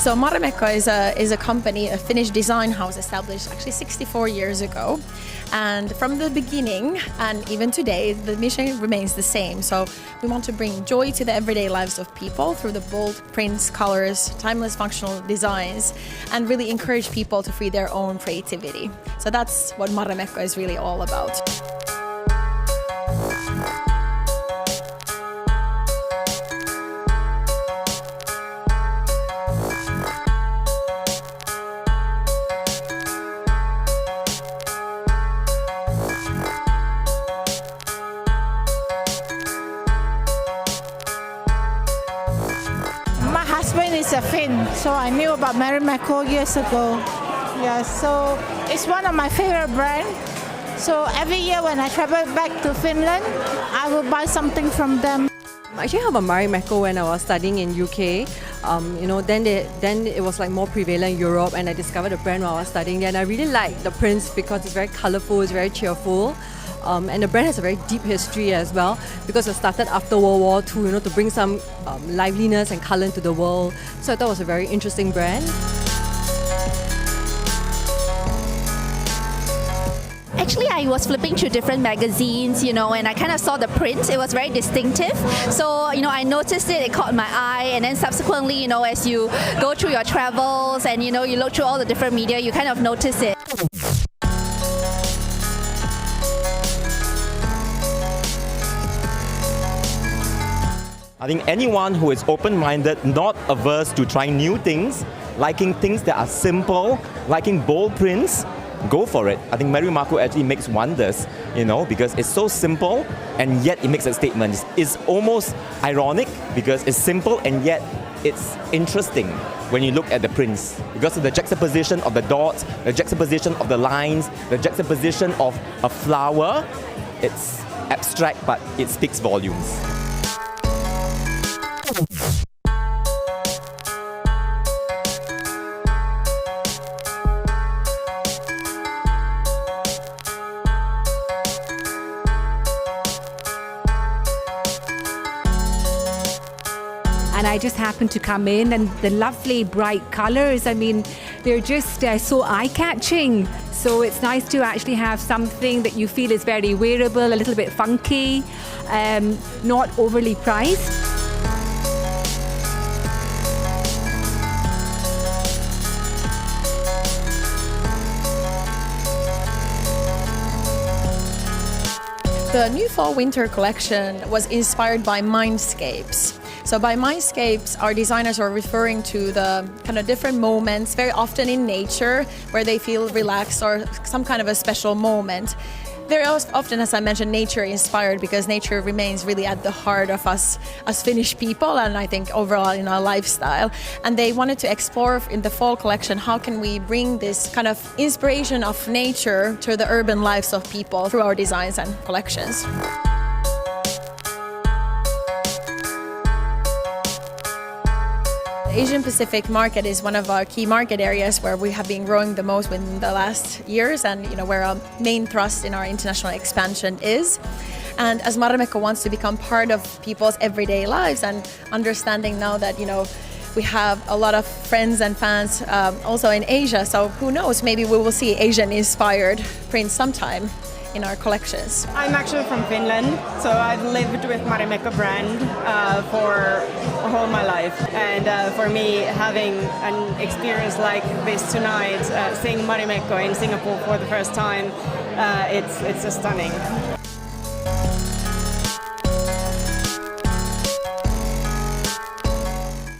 So Marimekko is a company, a Finnish design house established actually 64 years ago. And from the beginning and even today, the mission remains the same. So we want to bring joy to the everyday lives of people through the bold prints, colors, timeless functional designs, and really encourage people to free their own creativity. So that's what Marimekko is really all about. My husband is a Finn, so I knew about Marimekko years ago. Yeah, so it's one of my favorite brands. So every year when I travel back to Finland, I will buy something from them. I actually have a Marimekko when I was studying in UK. Then it was like more prevalent in Europe, and I discovered the brand while I was studying there. And I really like the prints because it's very colorful, it's very cheerful. And the brand has a very deep history as well because it started after World War II, to bring some liveliness and color into the world. So I thought it was a very interesting brand. Actually, I was flipping through different magazines, and I kind of saw the print. It was very distinctive. So, I noticed it caught my eye. And then subsequently, as you go through your travels and, you look through all the different media, you kind of notice it. I think anyone who is open-minded, not averse to trying new things, liking things that are simple, liking bold prints, go for it. I think Marimekko actually makes wonders, because it's so simple and yet it makes a statement. It's almost ironic because it's simple and yet it's interesting when you look at the prints because of the juxtaposition of the dots, the juxtaposition of the lines, the juxtaposition of a flower. It's abstract, but it speaks volumes. And I just happened to come in, and the lovely bright colors, they're just so eye-catching. So it's nice to actually have something that you feel is very wearable, a little bit funky, not overly priced. The new fall-winter collection was inspired by mindscapes. So by mindscapes, our designers are referring to the kind of different moments, very often in nature, where they feel relaxed or some kind of a special moment. Very often, as I mentioned, nature inspired because nature remains really at the heart of us as Finnish people and I think overall in our lifestyle. And they wanted to explore in the fall collection, how can we bring this kind of inspiration of nature to the urban lives of people through our designs and collections. The Asian Pacific market is one of our key market areas where we have been growing the most within the last years and where our main thrust in our international expansion is. And as Marimekko wants to become part of people's everyday lives and understanding now that we have a lot of friends and fans also in Asia, so who knows, maybe we will see Asian-inspired prints sometime in our collections. I'm actually from Finland, so I've lived with Marimekko brand for all my life. And for me, having an experience like this tonight, seeing Marimekko in Singapore for the first time, it's stunning.